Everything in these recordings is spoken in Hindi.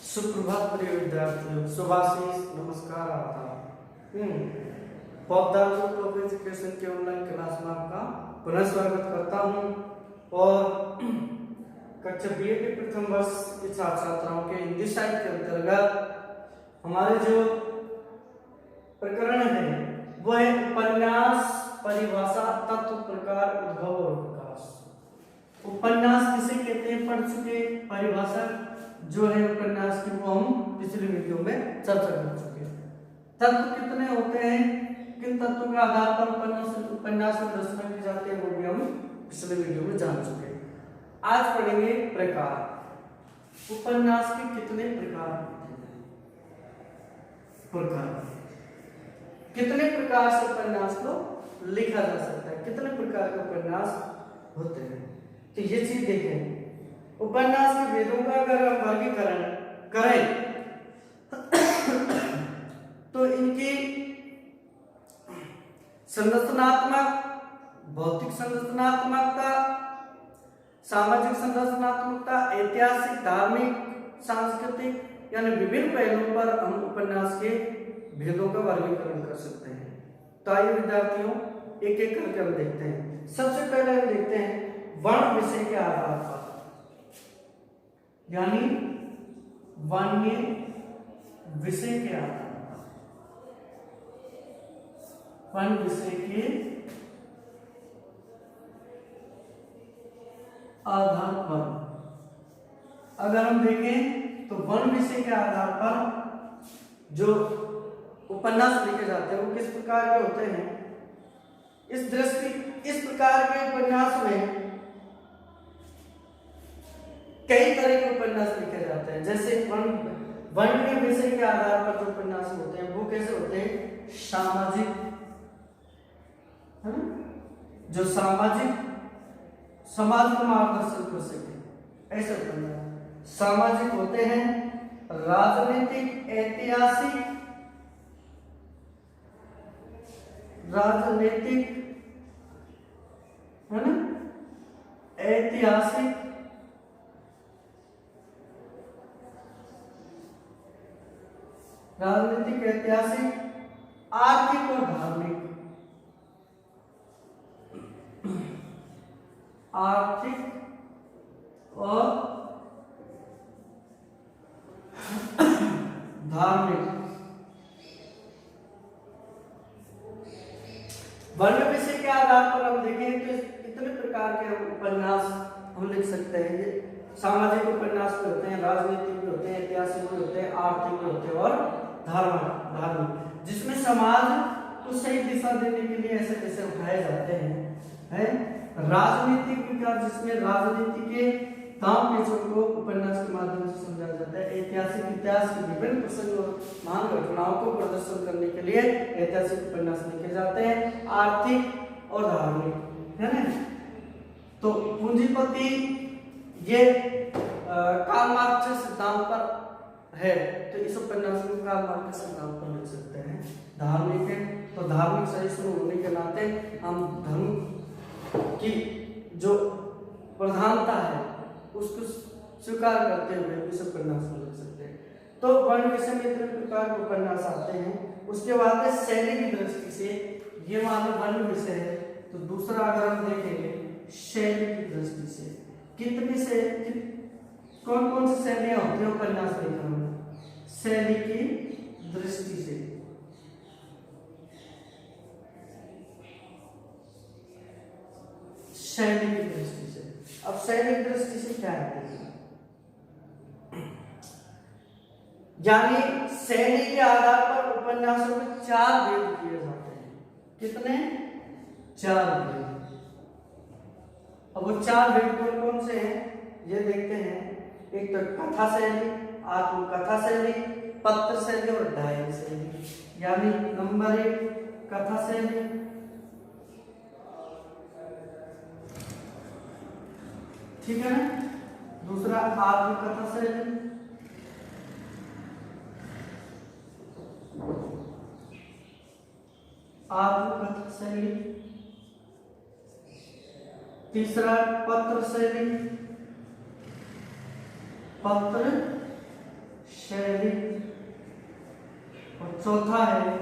सुप्रभात प्रिय विद्यार्थियों, सुभाषिश नमस्कार आता। पौधों को एजुकेशन के ऑनलाइन क्लास में आपका पुनः स्वागत करता हूं। और कक्षा बीए के प्रथम वर्ष के छात्र छात्राओं के हिंदी साहित्य के अंतर्गत हमारे जो प्रकरण है वो है उपन्यास, परिभाषा, तत्व, प्रकार, उद्भव और विकास। उपन्यास किसे कहते हैं पढ़ चुके, परिभाषा जो है उपन्यास की वो हम पिछले वीडियो में चर्चा कर चुके हैं। तत्व कितने होते हैं, किन तत्वों के आधार पर उपन्यास में रचना की जाती है वो भी हम पिछले वीडियो में जान चुके हैं। आज पढ़ेंगे प्रकार। उपन्यास के कितने प्रकार होते हैं, प्रकार कितने प्रकार से उपन्यास को लिखा जा सकता है, कितने प्रकार के उपन्यास होते हैं। तो ये चीज देखें, उपन्यास के भेदों का अगर हम वर्गीकरण करें तो इनकी संरचनात्मक, भौतिक संरचनात्मकता, सामाजिक संरचनात्मकता, ऐतिहासिक, धार्मिक, सांस्कृतिक यानी विभिन्न पहलुओं पर हम उपन्यास के भेदों का वर्गीकरण कर सकते हैं। तो आइए विद्यार्थियों एक एक करके हम देखते हैं। सबसे पहले हम देखते हैं वर्ण विषय के आधार पर, यानी वन्य विषय के आधार पर, वन विषय के आधार पर अगर हम देखें तो वन विषय के आधार पर जो उपन्यास लिखे जाते हैं वो किस प्रकार के होते हैं। इस प्रकार के उपन्यास में कई तरह के उपन्यास लिखे जाते हैं। जैसे वन्य विषय के आधार पर जो उपन्यास होते हैं वो कैसे होते हैं, सामाजिक, है ना, जो सामाजिक समाज को मार्गदर्शन कर सके ऐसे उपन्यास सामाजिक होते हैं। राजनीतिक, ऐतिहासिक, राजनीतिक, है ना, ऐतिहासिक, राजनीतिक, ऐतिहासिक, आर्थिक और धार्मिक, आर्थिक और धार्मिक। वर्ण विषय के आधार पर हम देखें तो इतने प्रकार के उपन्यास हम लिख सकते हैं। ये सामाजिक उपन्यास भी होते हैं, राजनीतिक भी होते हैं, ऐतिहासिक भी होते हैं, आर्थिक भी होते हैं और धार्मिक, जिसमें समाज को सही दिशा देने के लिए ऐसे ऐसे उठाए जाते हैं। राजनीतिक विकास, जिसमें राजनीति के दांव पेचों को उपन्यास के माध्यम से समझाया जाता है। ऐतिहासिक, इतिहास के विभिन्न प्रसंग और महान घटनाओं को प्रदर्शन करने के लिए ऐतिहासिक उपन्यास लिखे जाते हैं। आर्थिक और धार्मिक, है ना। तो पूंजीपति ये कार्ल मार्क्स के सिद्धांत पर है, तो इस उपन्यास को कार्ल मार्क्स के सिद्धांत पर लिख सकते हैं। धार्मिक है तो धार्मिक सहिष्णु होने के नाते हम धर्म की जो प्रधानता है उसको स्वीकार करते हुए इस उपन्यास को लिख सकते हैं। तो वर्ण विषय में इतने प्रकार के उपन्यास आते हैं। उसके बाद है शैली की दृष्टि से, ये मान लो वर्ण विषय है, तो दूसरा अगर हम देखेंगे शैली की दृष्टि से कितनी से कौन कौन सी शैलियां होती हैं उपन्यास लिखने में। शैली की दृष्टि से शैली की दृष्टि से, अब शैली की दृष्टि से क्या है, यानी शैली के आधार पर उपन्यासों में 4 भेद किए जाते हैं। कितने? 4 भेद। अब वो 4 भेद कौन कौन से हैं ये देखते हैं। एक तो कथा शैली, आत्मकथा शैली, पत्र शैली और डायरी शैली। यानी नंबर 1 कथा शैली, ठीक है ना। दूसरा आत्मकथा शैली, आत्मकथा शैली। तीसरा पत्र शैली, पत्र शैली और चौथा है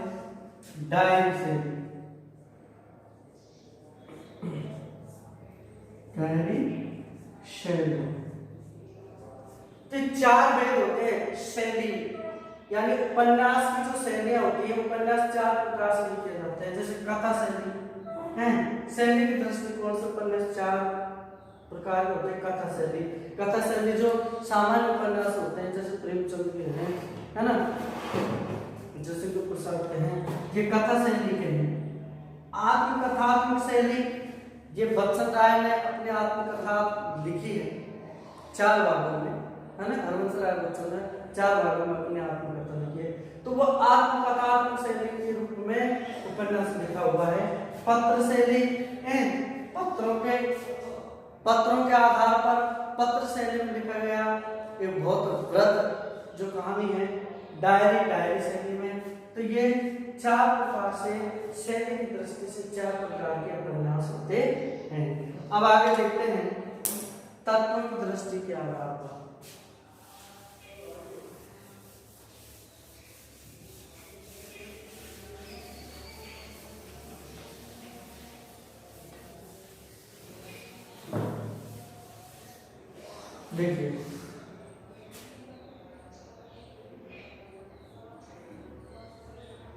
डायरी शैली। डायरी शैली। तो चार भेद होते हैं शैली, यानी उपन्यास की जो शैलियां होती है, उपन्यास चार प्रकार से लिखे जाते हैं। जैसे कथा शैली है, शैली की दृष्टिकोण से उपन्यास चार प्रकार के होते हैं। कथा शैली जो सामान्य उपन्यास होते हैं, जैसे प्रेमचंद के हैं, है ना, जैसे कि प्रसाद के हैं, ये कथा शैली के हैं। आत्मकथात्मक शैली, ये बच्चन राय ने अपनी आत्मकथा लिखी है 4 भागों में, है ना, हरवंश राय बच्चन ने 4 भागों में अपनी आत्मकथा लिखी है। तो वो आत्मकथात्मक शैली के रूप में उपन्यास लिखा हुआ है। पत्र शैली, पत्रों के आधार पर पत्र शैली में लिखा गया एक बहुत वृद्ध जो कहानी है। डायरी शैली में। तो ये 4 प्रकार से शैली की दृष्टि से 4 प्रकार के उपन्यास होते हैं। अब आगे देखते हैं तत्वों की दृष्टि के आधार पर। देखिए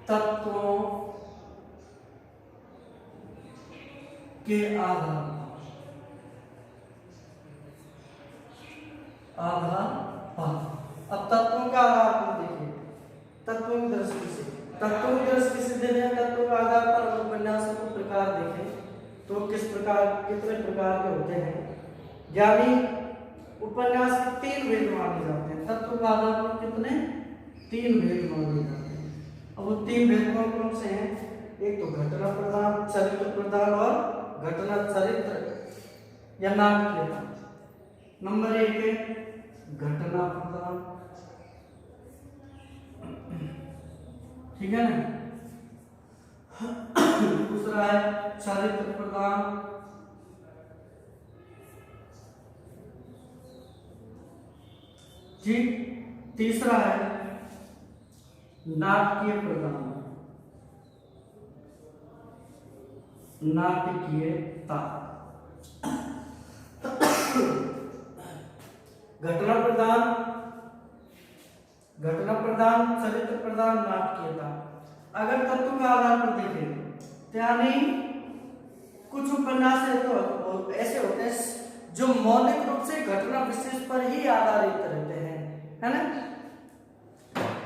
तत्वों के आधार पर। अब तत्वों का आधार पर देखिए, तत्वों की दृष्टि से देने तत्वों का आधार पर उपन्यासों को प्रकार देखें तो कितने प्रकार के होते हैं। यानी उपन्यास के 3 भेद माने जाते हैं। तत्व का आधार पर कितने? 3 भेद माने जाते हैं। अब वो 3 भेद कौन से हैं? एक तो घटना प्रधान, चरित्र प्रधान और घटना चरित्र या नाटकीयता। नंबर 1 है घटना प्रधान, ठीक है ना। दूसरा है चरित्र प्रधान, ठीक। तीसरा है नाटकीय प्रधान, नाटकीयता। घटना प्रधान, चरित्र प्रधान, नाटकीयता। अगर तत्व का आधार पर देखें यानी कुछ उपन्यास तो ऐसे होते हैं जो मौलिक रूप से घटना विशेष पर ही आधारित रहते हैं, है ना,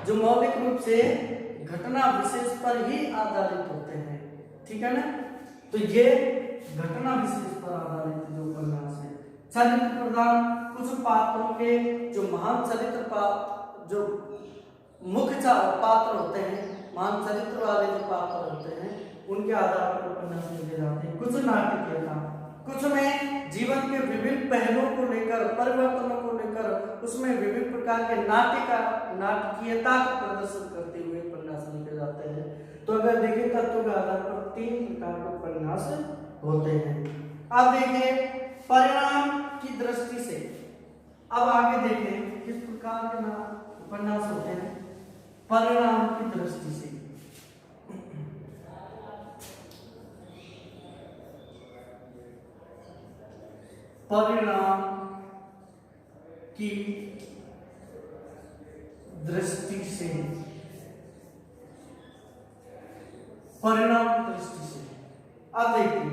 जो मौलिक रूप से घटना विशेष पर ही आधारित होते हैं, ठीक है ना। तो ये घटना विशेष पर आधारित जो उपन्यास है। चरित्र प्रधान, कुछ पात्रों के जो महान चरित्र जो मुख्य पात्र होते हैं, महान चरित्र वाले जो पात्र होते हैं, उनके आधार पर उपन्यास लिखे जाते हैं। कुछ नाटकीयता, कुछ में जीवन के विभिन्न पहलुओं को लेकर, परिवर्तनों को लेकर उसमें विभिन्न प्रकार के नाटकीयता का प्रदर्शन करते हुए उपन्यास लिखे जाते हैं। तो अगर देखें तत्व के आधार पर 3 प्रकार के उपन्यास होते हैं। अब देखें परिणाम की दृष्टि से, अब आगे देखें किस प्रकार के उपन्यास होते हैं परिणाम की दृष्टि से। परिणाम की दृष्टि से, अब देखिए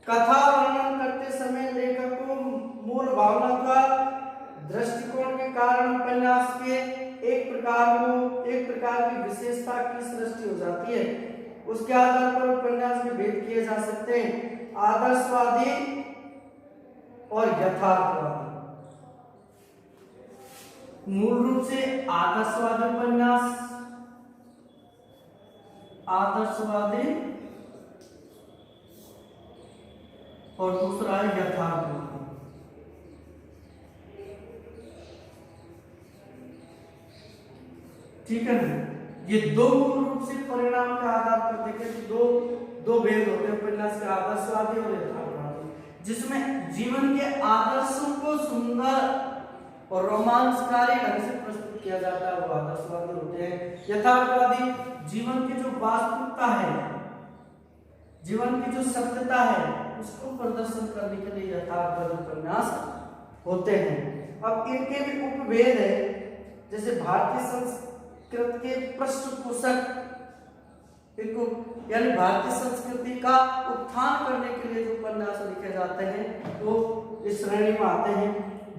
कथा वर्णन करते समय लेखक को मूल भावनात्मक दृष्टिकोण के कारण उपन्यास के एक प्रकार की विशेषता की सृष्टि हो जाती है। उसके आधार पर उपन्यास में भेद किए जा सकते हैं, आदर्शवादी और यथार्थवादी। मूल रूप से आदर्शवादी उपन्यास, आदर्शवादी और दूसरा है यथार्थवादी। ठीक है ना। ये दो मूल रूप से परिणाम के आधार पर देखें तो दो भेद होते हैं उपन्यास के, आदर्शवादी और यथार्थवादी, जिसमें जीवन के आदर्शों को सुंदर और रोमांचकारी ढंग से प्रस्तुत किया जाता है वो आदर्शवादी होते हैं। यथार्थवादी जीवन की जो वास्तविकता है, जीवन की जो सत्यता है उसको प्रदर्शन करने के लिए यथार्थवादी उपन्यास होते हैं। अब इनके भी उपभेद है, जैसे भारतीय संस्कृत के पृष्ठपोषक, इनको यानी भारतीय संस्कृति का उत्थान करने के लिए जो उपन्यास लिखे जाते हैं वो इस श्रेणी में आते हैं।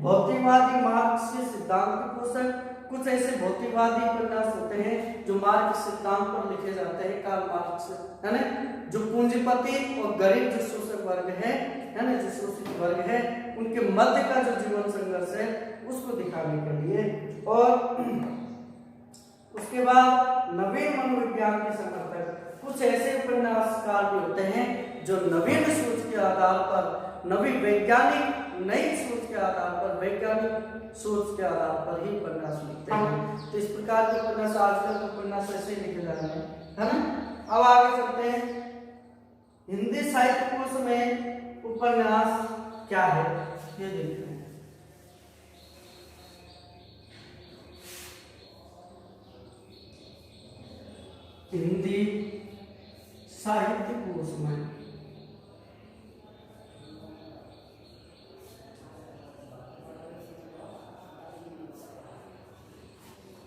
भौतिकवादी मार्क्स सिद्धांत के पोषक, कुछ ऐसे भौतिकवादी उपन्यास होते हैं जो मार्क्स सिद्धांत पर लिखे जाते हैं। कार्ल मार्क्स यानी जो पूंजीपति और गरीब जो शोषक वर्ग है ना, जो शोषित वर्ग है, उनके मध्य का जो जीवन संघर्ष है उसको दिखाने के लिए। और उसके बाद नवीन मनोविज्ञान के समर्थक कुछ ऐसे उपन्यासकार भी होते हैं जो नवीन सोच के आधार पर, नवीन वैज्ञानिक नई सोच के आधार पर, वैज्ञानिक सोच के आधार पर ही उपन्यास लिखते हैं। तो इस प्रकार के उपन्यास आजकल उपन्यास ऐसे ही लिखे जा रहे हैं, है ना। अब आगे चलते हैं, हिंदी साहित्य कोश में उपन्यास क्या है ये देखते हैं। हिंदी साहित्य कोश में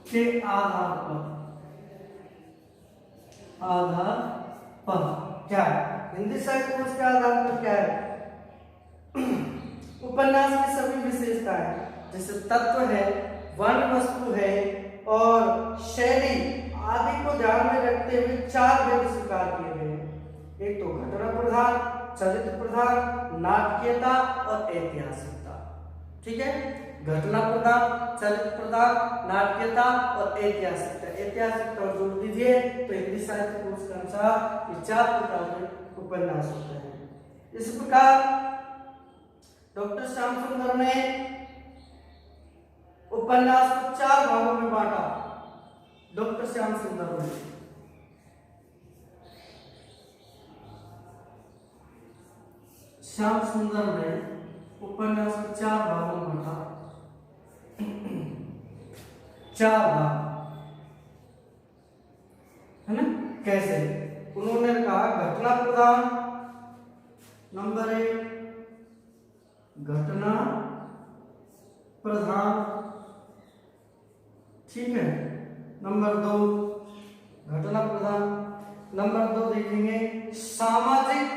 के आधार पर क्या है, हिंदी साहित्य कोश के आधार पर क्या है, उपन्यास की सभी विशेषताएं जैसे तत्व है, वर्ण वस्तु है और शैली आदि को ध्यान में रखते हुए 4 भेद स्वीकार किए गए हैं। एक तो घटना प्रधान, चरित्र प्रधान, नाटकीयता और ऐतिहासिकता। ठीक है, घटना प्रधान, चरित्र प्रधान, नाटकीयता और ऐतिहासिकता। ऐतिहासिकता जोड़ दीजिए तो हिंदी साहित्य कोश के अनुसार ये 4 प्रकार के उपन्यास होते हैं। इस प्रकार डॉक्टर श्याम सुंदर ने उपन्यास को 4 भागों में बांटा। डॉक्टर श्याम सुंदर ने उपन्यास को 4 भागों में बांटा। 4 भाग, है ना। कैसे? उन्होंने कहा घटना प्रधान, नंबर 1 घटना प्रधान, ठीक है। नंबर 2 घटना प्रधान, नंबर 2 देखेंगे सामाजिक,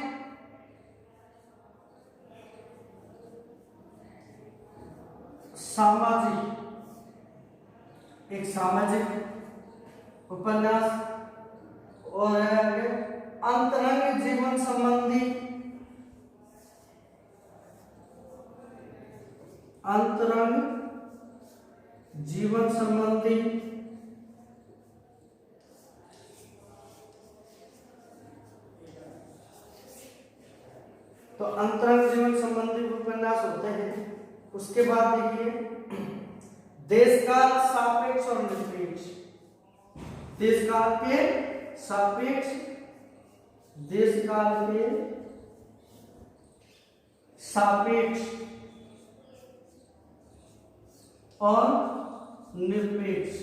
एक सामाजिक उपन्यास, और है अंतरंग जीवन संबंधी, अंतरंग जीवन संबंधी, तो अंतरंग जीवन संबंधी उपन्यास होते हैं। उसके बाद देखिए देशकाल सापेक्ष और निरपेक्ष, देशकाल के सापेक्ष, देशकाल के सापेक्ष और निरपेक्ष,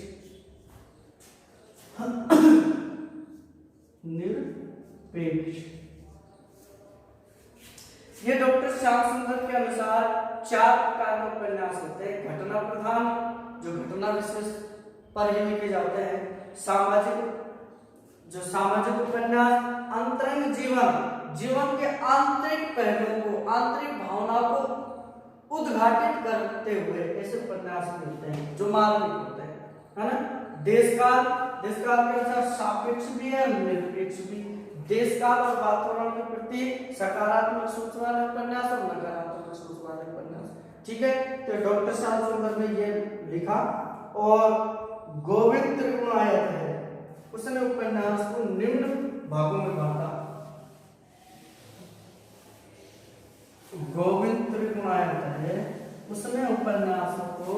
निरपेक्ष। ये डॉक्टर श्याम सुंदर के अनुसार 4 प्रकार के उपन्यास होते हैं। घटना प्रधान जो घटना विशेष पर ही लिखे जाते हैं, सामाजिक जो सामाजिक उपन्यास, अंतरंग जीवन के आंतरिक पहलुओं को, आंतरिक भावना को उद्घाटित करते हुए ऐसे उपन्यास मिलते हैं जो मार्मिक होते हैं, है ना। देशकाल के अनुसार सापेक्ष भी है, निरपेक्ष भी। देशकाल और वातावरण के प्रति सकारात्मक सोच वाले उपन्यास और नकारात्मक सोच वाले उपन्यास, ठीक है। तो डॉक्टर श्याम सुंदर ने ये लिखा। और गोविंद त्रिगुणायत है, उसने उपन्यास को निम्न भागों में बांटा। गोविंद त्रिगुणायत है, उसने उपन्यास को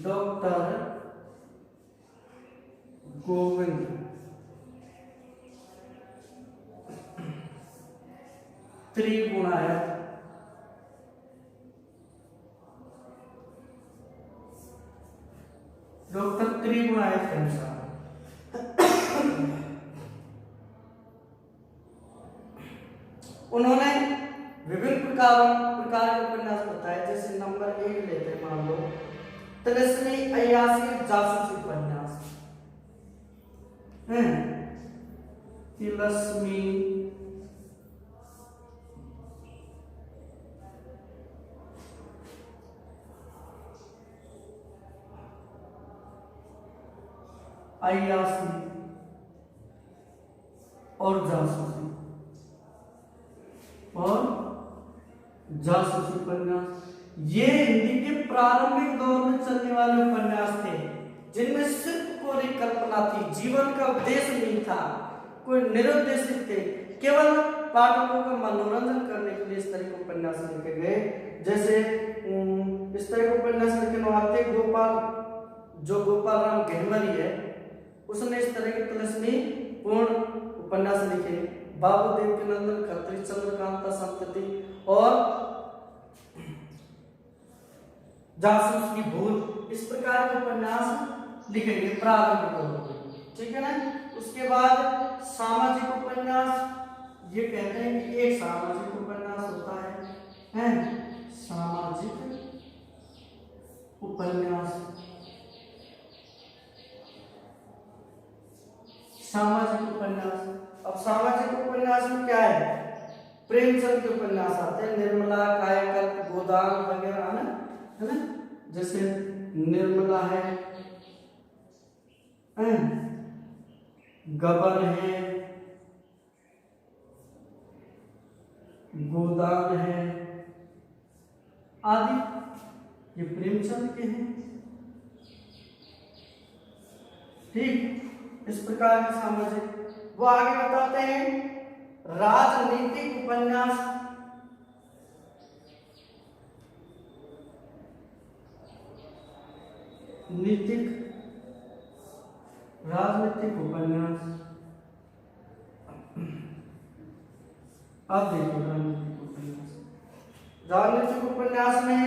डॉक्टर गोविंद त्रिगुणायत डॉक्टर त्रिगुणाय क्रमशः। उन्होंने विभिन्न प्रकार के उपन्यास बताए, जैसे नंबर 1 लेते हैं, मान लो तिलिस्मी अय्यासी जासूसी उपन्यास है। तिलिस्मी अय्यासी और जासूसी उपन्यास, ये हिंदी के प्रारंभिक दौर में चलने वाले उपन्यास थे, जिनमें सिर्फ कोरी कल्पना थी, जीवन का उद्देश्य नहीं था, कोई निरुद्देशित थे, केवल पाठकों का मनोरंजन करने के लिए इस तरह के उपन्यास लिखे गए। जैसे इस तरह के उपन्यास लिखने वाले गोपाल राम गहमरी है, उसने इस तरह के तिलिस्मी पूर्ण उपन्यास लिखे। बाबू देवकीनंदन खत्री, चंद्रकांता संतति और जासूस की भूल, इस प्रकार के उपन्यास लिखे गए प्रारंभिक दौर में, ठीक है ना। उसके बाद सामाजिक उपन्यास, ये कहते हैं कि एक सामाजिक उपन्यास होता है सामाजिक उपन्यास। सामाजिक उपन्यास, अब सामाजिक उपन्यास में क्या है, प्रेमचंद के उपन्यास आते हैं, निर्मला, कायाकल्प, गोदान वगैरह है ना। जैसे निर्मला है, गबन है, गोदान है आदि, ये प्रेमचंद के हैं। ठीक, इस प्रकार के सामाजिक। वो आगे बताते हैं राजनीतिक उपन्यास। राजनीतिक उपन्यास, अब देखो राजनीतिक उपन्यास में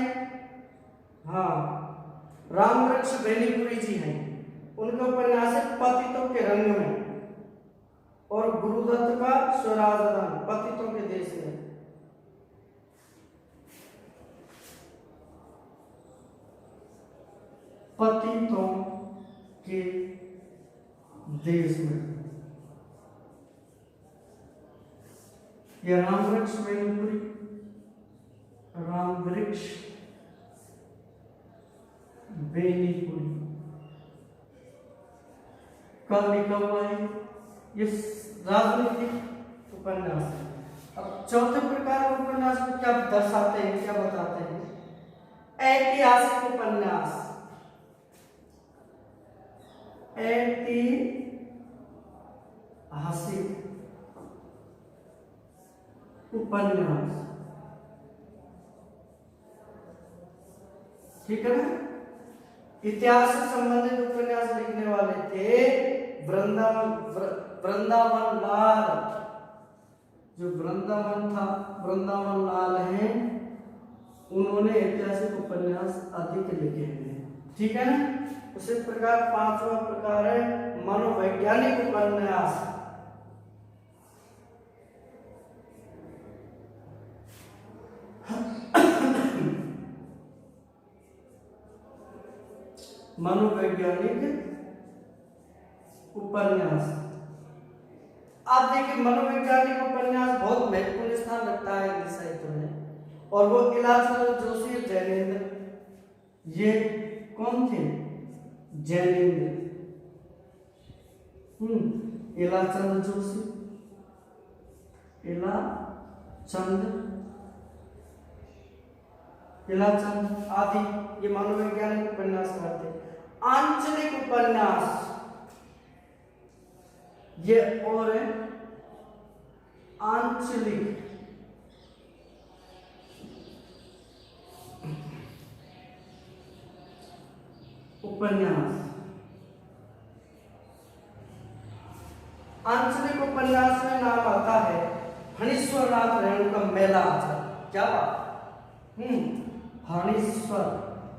रामवृक्ष बेनीपुरी जी हैं, उनका उपन्यास है पतितों के रंग में, और गुरुदत्त का स्वराजदान, पतितों के देश में। पतितों के देश में यह रामवृक्ष बेनीपुरी, रामवृक्ष बेनीपुरी का लिखा हुआ है, ये राजनीतिक उपन्यास है। अब चौथे प्रकार के उपन्यास को क्या दर्शाते हैं, क्या बताते हैं, ऐतिहासिक उपन्यास। ऐतिहासिक उपन्यास, ठीक है ना। इतिहास से संबंधित उपन्यास लिखने वाले थे वृंदावन लाल, जो वृंदावन लाल हैं, उन्होंने ऐतिहासिक उपन्यास अधिक लिखे हैं, ठीक है ना। उसी प्रकार पांचवा प्रकार है मनोवैज्ञानिक उपन्यास। मनोवैज्ञानिक उपन्यास, आप देखिए मनोवैज्ञानिक उपन्यास बहुत महत्वपूर्ण स्थान रखता है हिंदी साहित्य में, और वो इलाचंद जोशी, जैनेन्द्र, ये कौन थे, जैनेन्द्र, इलाचंद जोशी, इलाचंद आदि, ये मनोवैज्ञानिक उपन्यास करते। आंचलिक उपन्यास, ये और है आंचलिक उपन्यास। आंचलिक उपन्यास में नाम आता है फणीश्वर नाथ रेणु का मेला आचरण। क्या बात, फणीश्वर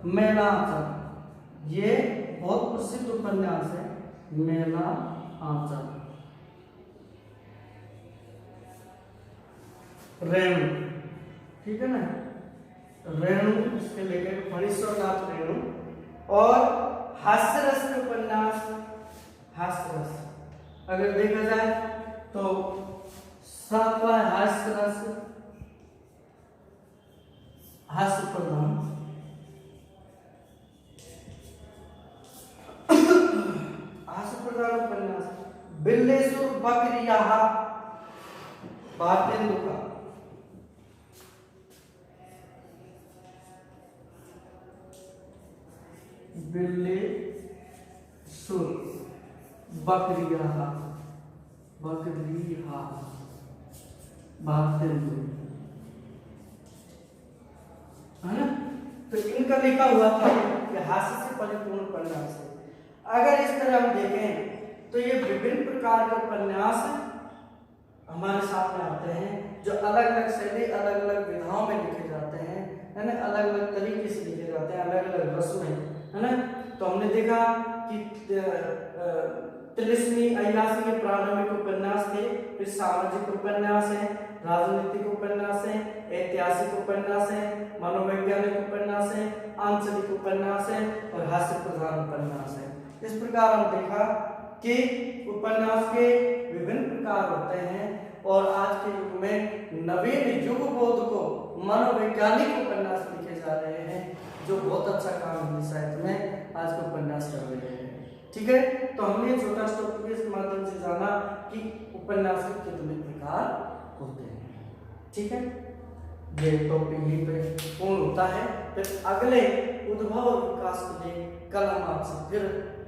मेला आचरण, ये बहुत प्रसिद्ध उपन्यास है मेला आंचल। रेणु, ठीक है ना, रेणु इसके लेखक फणीश्वरनाथ रेणु। और हास्यरस के उपन्यास, हास्यरस अगर देखा जाए तो सातवां हास्यरस, हास्य प्रधान, हास्य प्रधान उपन्यास बिल्लेसुर बकरिया भारतेंदु का। बिल्लेसुर बकरिया भारतेंदु, है ना। तो इनका लिखा हुआ था कि हास्य से परिपूर्ण उपन्यास है। अगर इस तरह हम देखें तो ये विभिन्न प्रकार के उपन्यास हमारे सामने आते हैं जो अलग अलग शैली, अलग अलग विधाओं में लिखे जाते हैं, है ना, अलग अलग तरीके से लिखे जाते हैं, अलग अलग रस में, है ना। तो हमने देखा कि तिलिस्मी ऐतिहासिक के प्रारंभिक उपन्यास थे, फिर सामाजिक उपन्यास है, राजनीतिक उपन्यास है, ऐतिहासिक उपन्यास है, मनोवैज्ञानिक उपन्यास है, आंचलिक उपन्यास है और हास्य प्रधान उपन्यास है। इस प्रकार हम देखा कि उपन्यास के विभिन्न प्रकार होते हैं और आज के युग में नवीन युग बोध को मनोवैज्ञानिक उपन्यास लिखे जा रहे हैं जो बहुत अच्छा काम हिंदी साहित्य में आज के उपन्यास कर रहे हैं। ठीक है, तो हमने छोटा टॉपिक के माध्यम से जाना कि उपन्यास के कितने प्रकार होते हैं। ठीक है, ये टॉपिक यहीं पे पूर्ण होता है। फिर अगले उद्भव और विकास के लिए कल हम आपसे फिर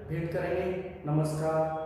भेंट करेंगे। नमस्कार।